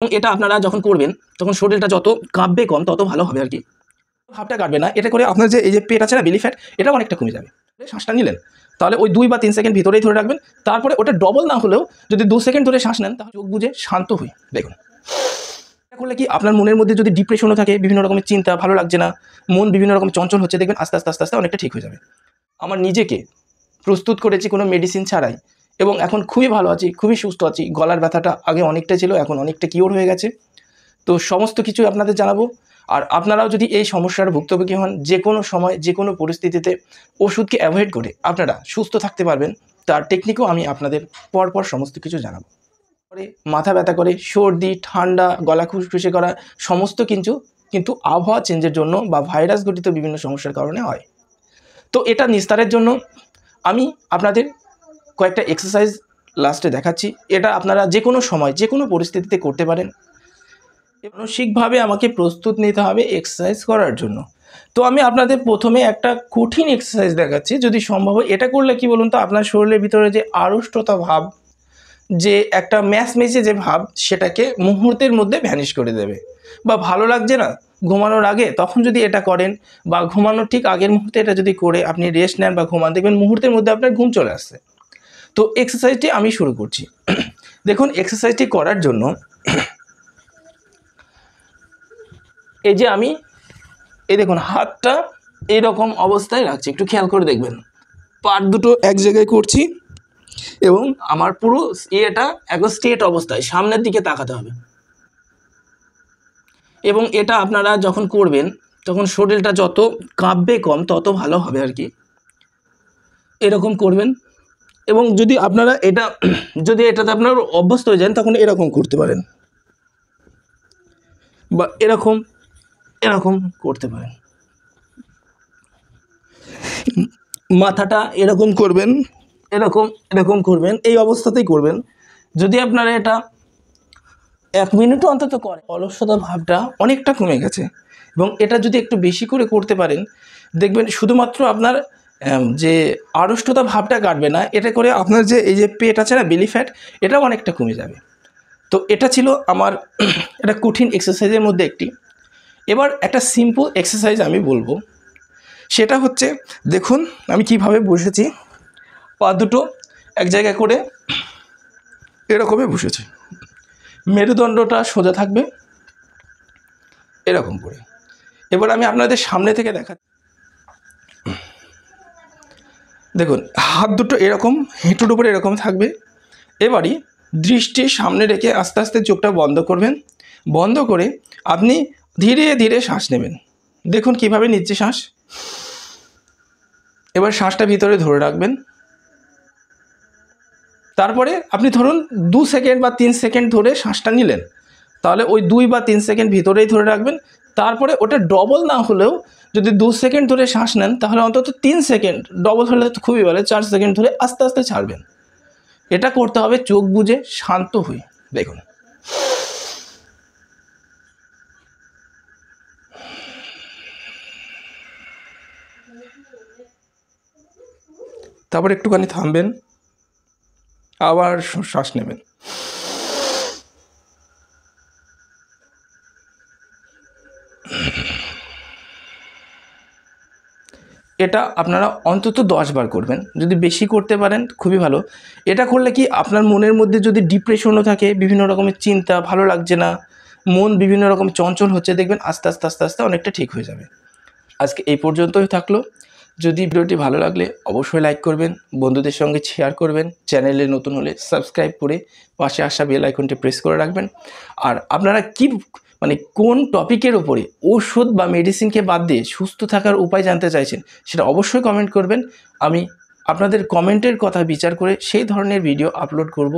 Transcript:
এবং এটা আপনারা যখন করবেন তখন শরীরটা যত কাঁপবে কম তত ভালো হবে আর কি। ভাবটা কাটবে না, এটা করে আপনার যে এই যে পেট আছে না, বেলি ফ্যাট, এটাও অনেকটা কমে যাবে। শ্বাসটা নিলেন তাহলে ওই 2 বা 3 সেকেন্ড ভিতরেই ধরে রাখবেন। তারপরে ওটা ডবল না হলেও যদি 2 সেকেন্ড ধরে শ্বাস নেন তাহলে চোখ বুজে শান্ত হই। দেখুন এটা করলে কি আপনার মনের মধ্যে যদি ডিপ্রেশনও থাকে, বিভিন্ন রকমের চিন্তা, ভালো লাগছে না, মন বিভিন্ন রকম চঞ্চল হচ্ছে, দেখবেন আস্তে আস্তে আস্তে আস্তে অনেকটা ঠিক হয়ে যাবে। আমার নিজেকে প্রস্তুত করেছি কোনো মেডিসিন ছাড়াই এবং এখন খুবই ভালো আছি, খুবই সুস্থ আছি। গলার ব্যথাটা আগে অনেকটা ছিল, এখন অনেকটা কিওর হয়ে গেছে। তো সমস্ত কিছু আপনাদের জানাবো। আর আপনারাও যদি এই সমস্যার ভুক্তভোগী হন, যে কোনো সময় যে কোনো পরিস্থিতিতে ওষুধকে অ্যাভয়েড করে আপনারা সুস্থ থাকতে পারবেন, তার টেকনিকও আমি আপনাদের পরপর সমস্ত কিছু জানাবো। পরে মাথা ব্যথা করে, সর্দি, ঠান্ডা, গলা খুসখুসে করা, সমস্ত কিন্তু আবহাওয়া চেঞ্জের জন্য বা ভাইরাস ঘটিত বিভিন্ন সমস্যার কারণে হয়। তো এটা নিস্তারের জন্য আমি আপনাদের কয়েকটা এক্সারসাইজ লাস্টে দেখাচ্ছি। এটা আপনারা যে কোনো সময় যে কোনো পরিস্থিতিতে করতে পারেন। মানসিকভাবে আমাকে প্রস্তুত নিতে হবে এক্সারসাইজ করার জন্য। তো আমি আপনাদের প্রথমে একটা কঠিন এক্সারসাইজ দেখাচ্ছি, যদি সম্ভব হয়। এটা করলে কি বলুন তো, আপনার শরীরের ভিতরে যে আড়ষ্টতা ভাব, যে একটা ম্যাচমেচে যে ভাব, সেটাকে মুহূর্তের মধ্যে ভ্যানিশ করে দেবে। বা ভালো লাগছে না ঘুমানোর আগে, তখন যদি এটা করেন, বা ঘুমানোর ঠিক আগের মুহূর্তে এটা যদি করে আপনি রেস্ট নেন বা ঘুমান, দেখবেন মুহূর্তের মধ্যে আপনার ঘুম চলে আসছে। তো এক্সারসাইজটি আমি শুরু করছি। দেখুন এক্সারসাইজটি করার জন্য এই যে আমি দেখুন হাতটা এইরকম অবস্থায় রাখছি, একটু খেয়াল করে দেখবেন। পাট দুটো এক জায়গায় করছি এবং আমার পুরো এটা একদম স্ট্রেট অবস্থায় সামনের দিকে তাকাতে হবে। এবং এটা আপনারা যখন করবেন তখন শরীরটা যত কাঁপবে কম তত ভালো হবে আর কি। এরকম করবেন। এবং যদি আপনারা যদি এটাতে আপনার অভ্যস্ত হয়ে যান তখন এরকম করতে পারেন, বা এরকম করতে পারেন। মাথাটা এরকম করবেন, এরকম করবেন, এই অবস্থাতেই করবেন। যদি আপনারা এটা 1 মিনিটও অন্তত করেন, অলসতা ভাবটা অনেকটা কমে গেছে। এবং এটা যদি একটু বেশি করে করতে পারেন, দেখবেন শুধুমাত্র আপনার যে আড়ষ্টতা ভাবটা কাটবে না, এটা করে আপনার যে এই যে পেট আছে না, বেলি ফ্যাট, এটাও অনেকটা কমে যাবে। তো এটা ছিল আমার একটা কঠিন এক্সারসাইজের মধ্যে একটি। এবার একটা সিম্পল এক্সারসাইজ আমি বলবো, সেটা হচ্ছে, দেখুন আমি কিভাবে বসেছি। পা দুটো এক জায়গায় করে এরকমই বসেছি, মেরুদণ্ডটা সোজা থাকবে এরকম করে। এবার আমি আপনাদের সামনে থেকে দেখাচ্ছি। দেখুন হাত দুটো এরকম হেঁটুর উপরে এরকম থাকবে। এবারই দৃষ্টি সামনে রেখে আস্তে আস্তে চোখটা বন্ধ করবেন। বন্ধ করে আপনি ধীরে ধীরে শ্বাস নেবেন। দেখুন কিভাবে নিচ্ছে শ্বাস। এবার শ্বাসটা ভিতরে ধরে রাখবেন। তারপরে আপনি ধরুন 2 সেকেন্ড বা 3 সেকেন্ড ধরে শ্বাসটা নিলেন, তাহলে ওই 2 বা 3 সেকেন্ড ভিতরেই ধরে রাখবেন। তারপরে ওটা ডবল না হলেও যদি 2 সেকেন্ড ধরে শ্বাস নেন তাহলে অন্তত 3 সেকেন্ড, ডবল হলে তো খুবই ভালো, 4 সেকেন্ড ধরে আস্তে আস্তে ছাড়বেন। এটা করতে হবে চোখ বুজে, শান্ত হয়ে। দেখুন তারপর একটুখানি থামবেন, আবার শ্বাস নেবেন। এটা আপনারা অন্তত 10 বার করবেন, যদি বেশি করতে পারেন খুবই ভালো। এটা করলে কি আপনার মনের মধ্যে যদি ডিপ্রেশনও থাকে, বিভিন্ন রকমের চিন্তা, ভালো লাগছে না, মন বিভিন্ন রকম চঞ্চল হচ্ছে, দেখবেন আস্তে আস্তে আস্তে আস্তে অনেকটা ঠিক হয়ে যাবে। আজকে এই পর্যন্তই থাকলো। যদি ভিডিওটি ভালো লাগলে অবশ্যই লাইক করবেন, বন্ধুদের সঙ্গে শেয়ার করবেন, চ্যানেলে নতুন হলে সাবস্ক্রাইব করে পাশে আসা বেল আইকনটি প্রেস করে রাখবেন। আর আপনারা কোন টপিকের ওপরে ওষুধ বা মেডিসিনকে বাদ দিয়ে সুস্থ থাকার উপায় জানতে চাইছেন, সেটা অবশ্যই কমেন্ট করবেন। আমি আপনাদের কমেন্টের কথা বিচার করে সেই ধরনের ভিডিও আপলোড করব।